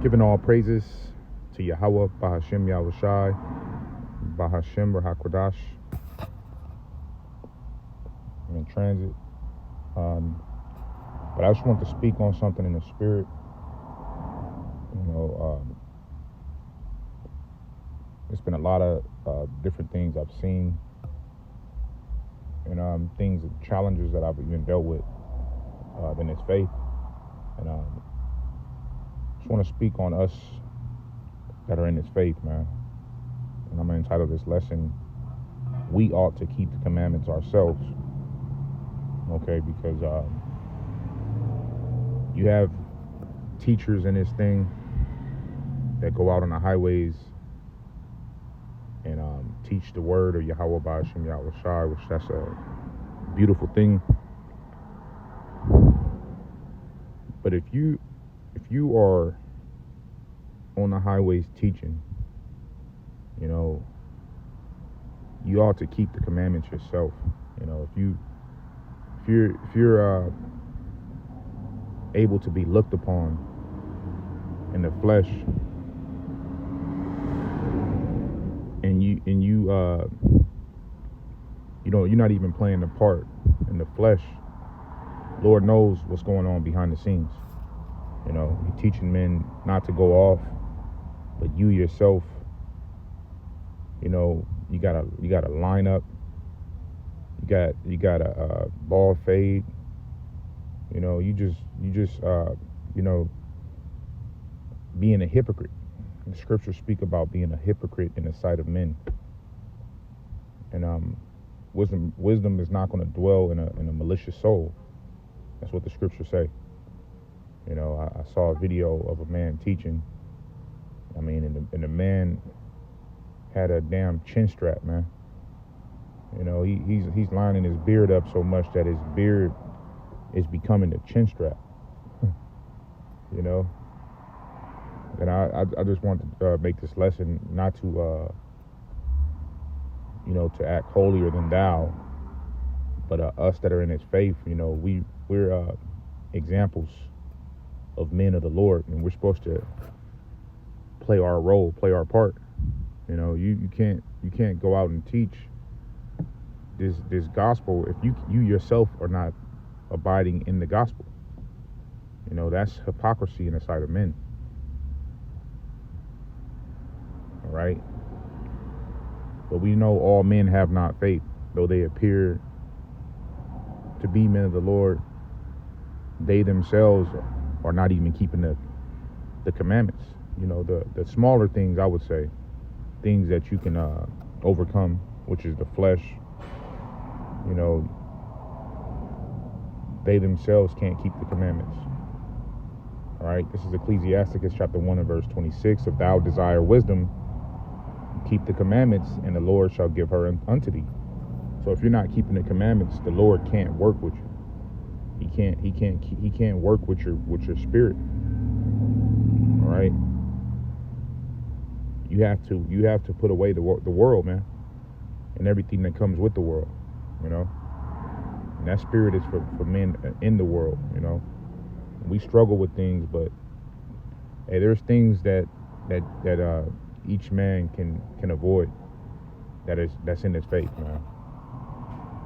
Giving all praises to Yahweh, Bahashem Yahushai, Bahashem Rahakwadash. I'm in transit. But I just want to speak on something in the spirit. It's been a lot of different things I've seen, and challenges that I've even dealt with in this faith. And just want to speak on us that are in this faith, man. And I'm going to entitle this lesson, "We Ought to Keep the Commandments Ourselves." Okay, because you have teachers in this thing that go out on the highways and teach the word of Yahweh Ba'ashem Yahushai, which that's a beautiful thing. But if you are on the highways teaching, you ought to keep the commandments yourself. If you're able to be looked upon in the flesh, and you're not even playing the part in the flesh, Lord knows what's going on behind the scenes. You're teaching men not to go off, but you yourself, you gotta line up. You got a ball fade. You just being a hypocrite. The scriptures speak about being a hypocrite in the sight of men. And wisdom is not going to dwell in a malicious soul. That's what the scriptures say. I saw a video of a man teaching. And the man had a damn chin strap, man. He's lining his beard up so much that his beard is becoming a chin strap. And I just want to make this lesson not to to act holier than thou, but us that are in His faith, we're examples of men of the Lord, and we're supposed to play our role, play our part. You can't go out and teach this gospel if you yourself are not abiding in the gospel. That's hypocrisy in the sight of men. All right. But we know all men have not faith, though they appear to be men of the Lord. They themselves are not even keeping the commandments. The smaller things, I would say, things that you can overcome, which is the flesh. They themselves can't keep the commandments. All right, this is Ecclesiasticus chapter 1 and verse 26. If thou desire wisdom, keep the commandments, and the Lord shall give her unto thee. So if you're not keeping the commandments, the Lord can't work with you. He can't work with your spirit. All right. You have to put away the world, man, and everything that comes with the world. And that spirit is for men in the world. We struggle with things, but hey, there's things that each man can avoid. That's in his faith, man.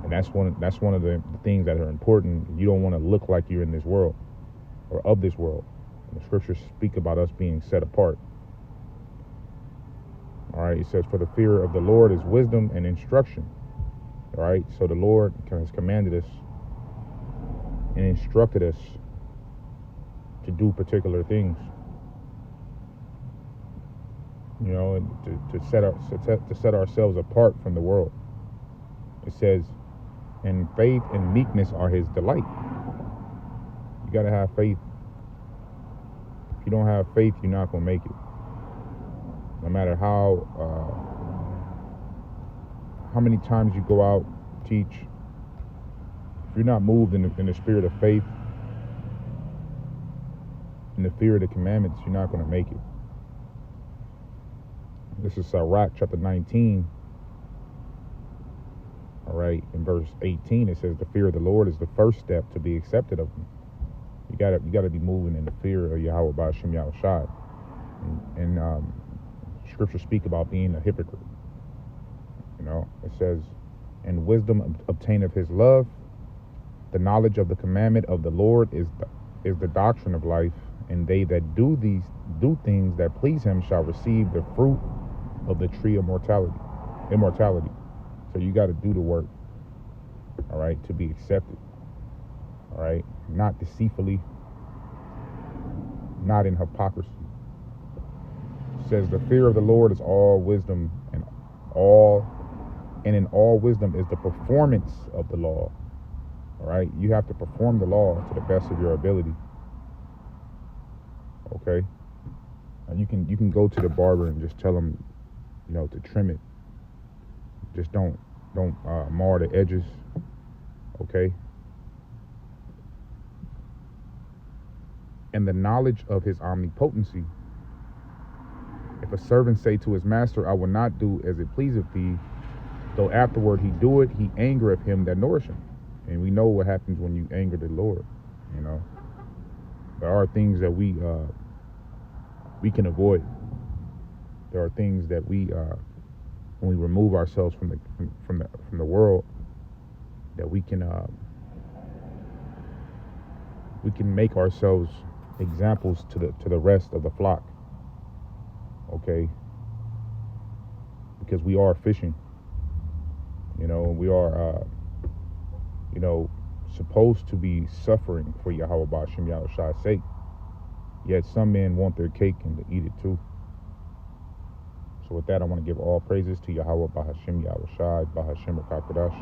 And that's one of the things that are important. You don't want to look like you're in this world or of this world. And the scriptures speak about us being set apart. All right, it says, for the fear of the Lord is wisdom and instruction. All right, so the Lord has commanded us and instructed us to do particular things. And to set ourselves apart from the world. It says, and faith and meekness are His delight. You got to have faith. If you don't have faith, you're not going to make it. No matter how many times you go out, teach, if you're not moved in the spirit of faith, in the fear of the commandments, you're not going to make it. This is Sirach chapter 19. All right, in verse 18 it says, the fear of the Lord is the first step to be accepted of Him. You gotta be moving in the fear of Yahweh Ba'ashem Yahushai. And scriptures speak about being a hypocrite. You know, it says, and wisdom obtaineth his love. The knowledge of the commandment of the Lord is the doctrine of life, and they that do things that please him shall receive the fruit of the tree of immortality. So you got to do the work, all right, to be accepted, all right, not deceitfully, not in hypocrisy. It says the fear of the Lord is all wisdom, and in all wisdom is the performance of the law. All right, you have to perform the law to the best of your ability. Okay, and you can go to the barber and just tell him, you know, to trim it. Just don't mar the edges. Okay. And the knowledge of his omnipotency. If a servant say to his master, I will not do as it pleaseth thee, though afterward he do it, he angereth him that nourish him. And we know what happens when you anger the Lord. You know, there are things that we can avoid. There are things that when we remove ourselves from the world, that we can make ourselves examples to the rest of the flock. Okay, because we are fishing. You know, we are supposed to be suffering for Yahweh Ba'ashem Yahushua's sake. Yet some men want their cake and to eat it too. So with that, I want to give all praises to Yahweh Ba'ashem Yahushua Ba'ashem Rakakadash.